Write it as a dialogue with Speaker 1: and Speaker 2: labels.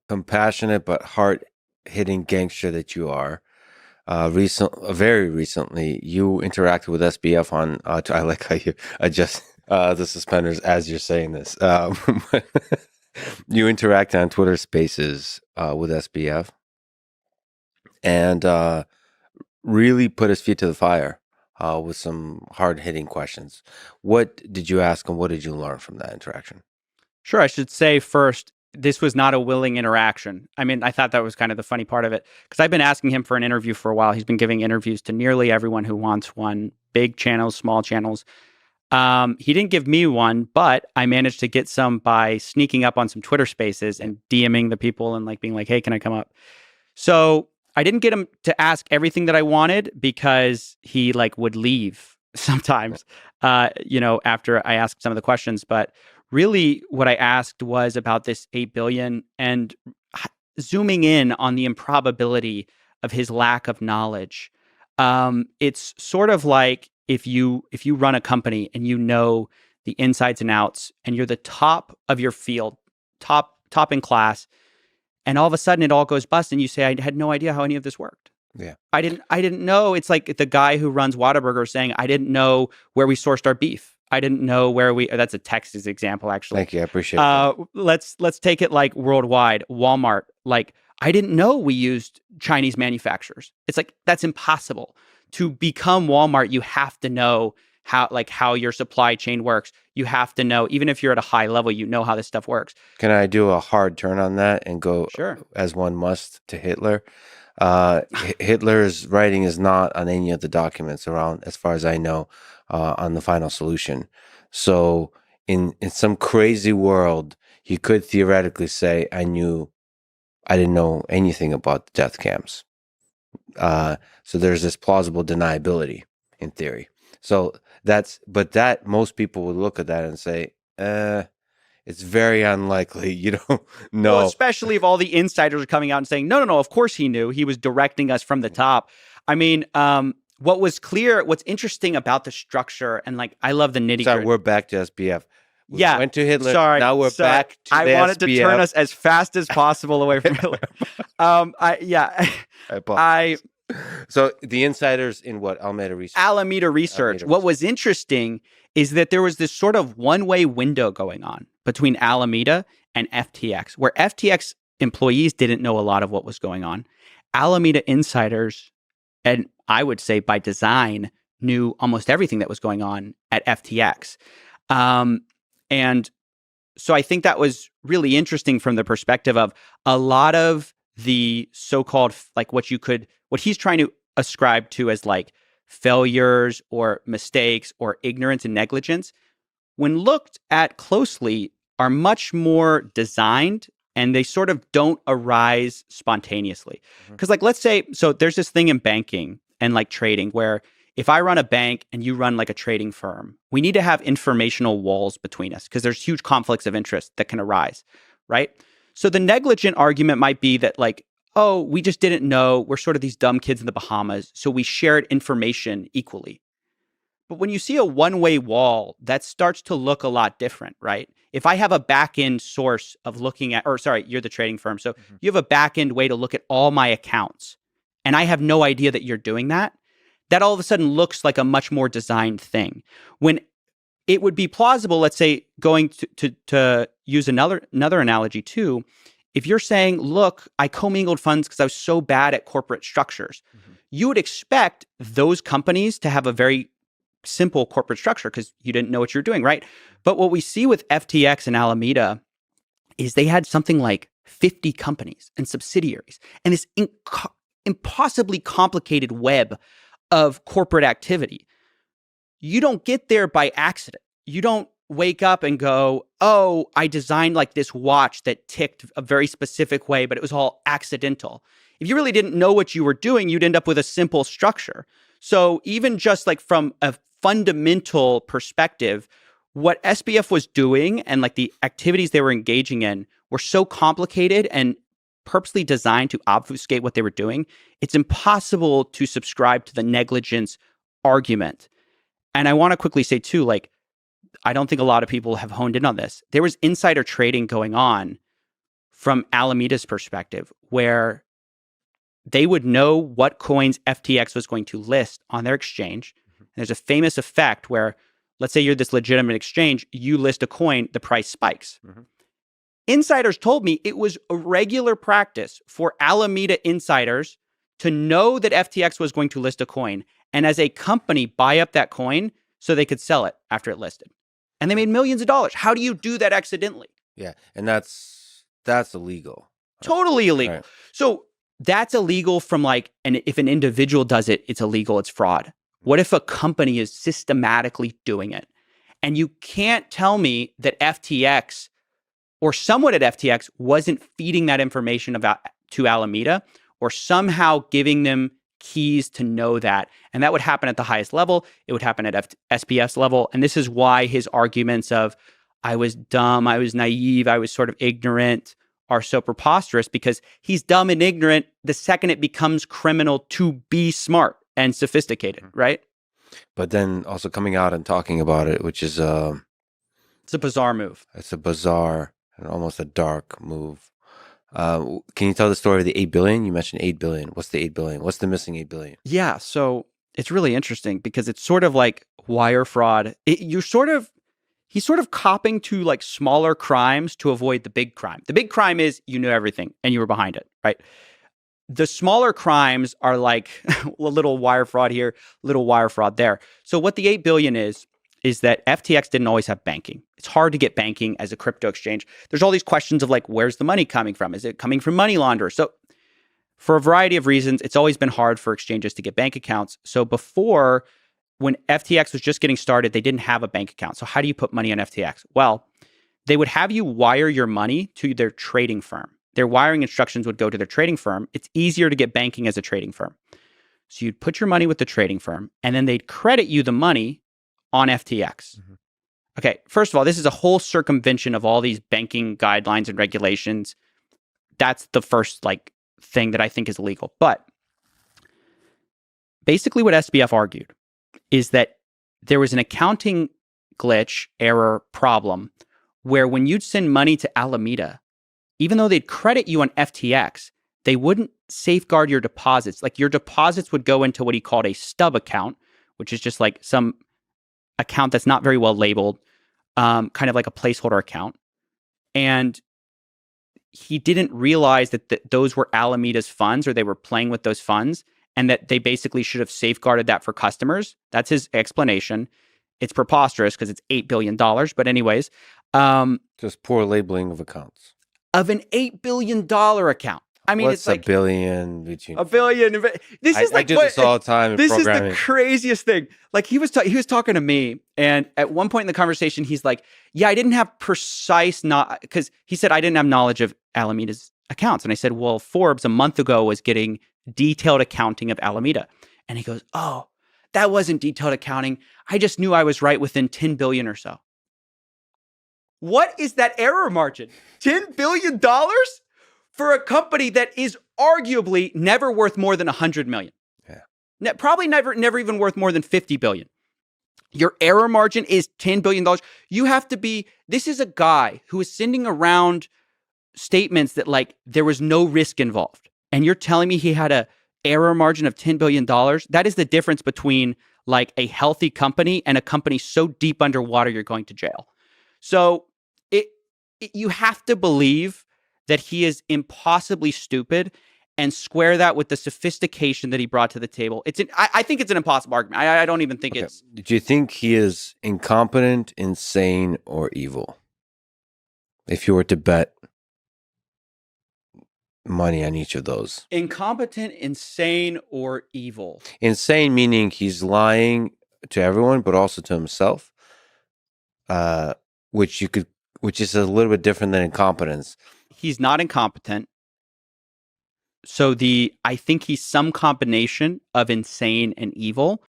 Speaker 1: compassionate but hard-hitting gangster that you are, very recently, you interacted with SBF on. I like how you adjust the suspenders as you're saying this. You interacted on Twitter Spaces with SBF and really put his feet to the fire with some hard-hitting questions. What did you ask and what did you learn from that interaction?
Speaker 2: Sure, I should say first, this was not a willing interaction. I mean, I thought that was kind of the funny part of it because I've been asking him for an interview for a while. He's been giving interviews to nearly everyone who wants one, big channels, small channels. He didn't give me one, but I managed to get some by sneaking up on some Twitter Spaces and DMing the people and like being like, "Hey, can I come up?" So I didn't get him to ask everything that I wanted because he like would leave sometimes, after I asked some of the questions. But really what I asked was about this 8 billion and zooming in on the improbability of his lack of knowledge. It's sort of like if you run a company and you know the insides and outs and you're the top of your field, top in class, and all of a sudden it all goes bust and you say, I had no idea how any of this worked.
Speaker 1: Yeah.
Speaker 2: I didn't know. It's like the guy who runs Whataburger saying, I didn't know where we sourced our beef. I didn't know that's a Texas example, actually.
Speaker 1: Thank you. I appreciate that.
Speaker 2: Let's take it like worldwide. Walmart, like I didn't know we used Chinese manufacturers. It's like, that's impossible. To become Walmart, you have to know how your supply chain works. You have to know, even if you're at a high level, you know how this stuff works.
Speaker 1: Can I do a hard turn on that and go
Speaker 2: Sure.
Speaker 1: as one must to Hitler? Hitler's writing is not on any of the documents around, as far as I know, on the final solution. So in some crazy world, he could theoretically say, I didn't know anything about the death camps. So there's this plausible deniability in theory. So that most people would look at that and say, it's very unlikely. You don't know.
Speaker 2: Well, especially if all the insiders are coming out and saying, no, of course he knew. He was directing us from the top. I mean, what's interesting about the structure, and like, I love the nitty-gritty.
Speaker 1: Sorry, we're back to SBF. We went to Hitler.
Speaker 2: Sorry.
Speaker 1: Now we're back to
Speaker 2: I
Speaker 1: the
Speaker 2: wanted
Speaker 1: SBF.
Speaker 2: to turn us as fast as possible away from Hitler.
Speaker 1: So the insiders in what? Alameda Research.
Speaker 2: Alameda Research. What was interesting is that there was this sort of one-way window going on between Alameda and FTX, where FTX employees didn't know a lot of what was going on. Alameda insiders, and I would say by design, knew almost everything that was going on at FTX. And so I think that was really interesting from the perspective of a lot of the so-called, like what he's trying to ascribe to as like failures or mistakes or ignorance and negligence, when looked at closely, are much more designed and they sort of don't arise spontaneously. Because like, let's say, so there's this thing in banking and like trading where if I run a bank and you run like a trading firm, we need to have informational walls between us because there's huge conflicts of interest that can arise, right? So the negligent argument might be that like, oh, we just didn't know. We're sort of these dumb kids in the Bahamas. So we shared information equally. But when you see a one-way wall, that starts to look a lot different, right? If I have a back-end source of looking at, or sorry, you're the trading firm. So you have a back-end way to look at all my accounts, and I have no idea that you're doing that, that all of a sudden looks like a much more designed thing. When it would be plausible, let's say, going to use another analogy too, if you're saying, look, I commingled funds because I was so bad at corporate structures, you would expect those companies to have a very simple corporate structure because you didn't know what you're doing, right? But what we see with FTX and Alameda is they had something like 50 companies and subsidiaries and this impossibly complicated web of corporate activity. You don't get there by accident. You don't wake up and go, oh, I designed like this watch that ticked a very specific way, but it was all accidental. If you really didn't know what you were doing, you'd end up with a simple structure. So even just like from a fundamental perspective, what SBF was doing and like the activities they were engaging in were so complicated and purposely designed to obfuscate what they were doing. It's impossible to subscribe to the negligence argument. And I want to quickly say too, like, I don't think a lot of people have honed in on this. There was insider trading going on from Alameda's perspective, where they would know what coins FTX was going to list on their exchange. And there's a famous effect where, let's say you're this legitimate exchange, you list a coin, the price spikes. Insiders told me it was a regular practice for Alameda insiders to know that FTX was going to list a coin, and as a company, buy up that coin so they could sell it after it listed. And they made millions of dollars. How do you do that accidentally?
Speaker 1: Yeah, and that's illegal.
Speaker 2: Totally illegal.
Speaker 1: Right.
Speaker 2: So that's illegal from like, and if an individual does it, it's illegal, it's fraud. What if a company is systematically doing it? And you can't tell me that FTX or someone at FTX wasn't feeding that information to Alameda or somehow giving them keys to know that. And that would happen at the highest level. It would happen at SBF's level. And this is why his arguments of, I was dumb, I was naive, I was sort of ignorant, are so preposterous, because he's dumb and ignorant the second it becomes criminal to be smart and sophisticated, right?
Speaker 1: But then also coming out and talking about it, which is
Speaker 2: it's a bizarre move.
Speaker 1: It's a bizarre and almost a dark move. Can you tell the story of the 8 billion? You mentioned 8 billion. What's the 8 billion? What's the missing 8 billion?
Speaker 2: Yeah, so it's really interesting because it's sort of like wire fraud. He's sort of copping to like smaller crimes to avoid the big crime. The big crime is you knew everything and you were behind it, right? The smaller crimes are like a little wire fraud here, little wire fraud there. So what the 8 billion is that FTX didn't always have banking. It's hard to get banking as a crypto exchange. There's all these questions of like, where's the money coming from? Is it coming from money launderers? So for a variety of reasons, it's always been hard for exchanges to get bank accounts. So before, when FTX was just getting started, they didn't have a bank account. So how do you put money on FTX? Well, they would have you wire your money to their trading firm. Their wiring instructions would go to their trading firm. It's easier to get banking as a trading firm. So you'd put your money with the trading firm, and then they'd credit you the money on FTX. Okay, first of all, this is a whole circumvention of all these banking guidelines and regulations. That's the first like thing that I think is illegal. But basically what SBF argued is that there was an accounting glitch, error, problem, where when you'd send money to Alameda, even though they'd credit you on FTX, they wouldn't safeguard your deposits. Like your deposits would go into what he called a stub account, which is just like some account that's not very well labeled, kind of like a placeholder account. And he didn't realize that those were Alameda's funds, or they were playing with those funds, and that they basically should have safeguarded that for customers. That's his explanation. It's preposterous because it's $8 billion. But anyways.
Speaker 1: Just poor labeling of accounts.
Speaker 2: Of an $8 billion account. I mean,
Speaker 1: what's
Speaker 2: it's like
Speaker 1: a billion between
Speaker 2: a billion. This is like
Speaker 1: I do this all the time in
Speaker 2: this
Speaker 1: programming.
Speaker 2: is the craziest thing. Like he was talking to me, and at one point in the conversation, he's like, "Yeah, I didn't have precise because he said I didn't have knowledge of Alameda's accounts." And I said, "Well, Forbes a month ago was getting detailed accounting of Alameda," and he goes, "Oh, that wasn't detailed accounting. I just knew I was right within 10 billion or so." What is that error margin? $10 billion? For a company that is arguably never worth more than 100 million. Yeah. Probably never even worth more than 50 billion. Your error margin is $10 billion. You have to be, this is a guy who is sending around statements that like there was no risk involved. And you're telling me he had a error margin of $10 billion? That is the difference between like a healthy company and a company so deep underwater you're going to jail. So you have to believe that he is impossibly stupid and square that with the sophistication that he brought to the table. I think it's an impossible argument. I don't even think it's...
Speaker 1: Do you think he is incompetent, insane, or evil? If you were to bet money on each of those.
Speaker 2: Incompetent, insane, or evil?
Speaker 1: Insane meaning he's lying to everyone, but also to himself, which is a little bit different than incompetence.
Speaker 2: He's not incompetent. So I think he's some combination of insane and evil.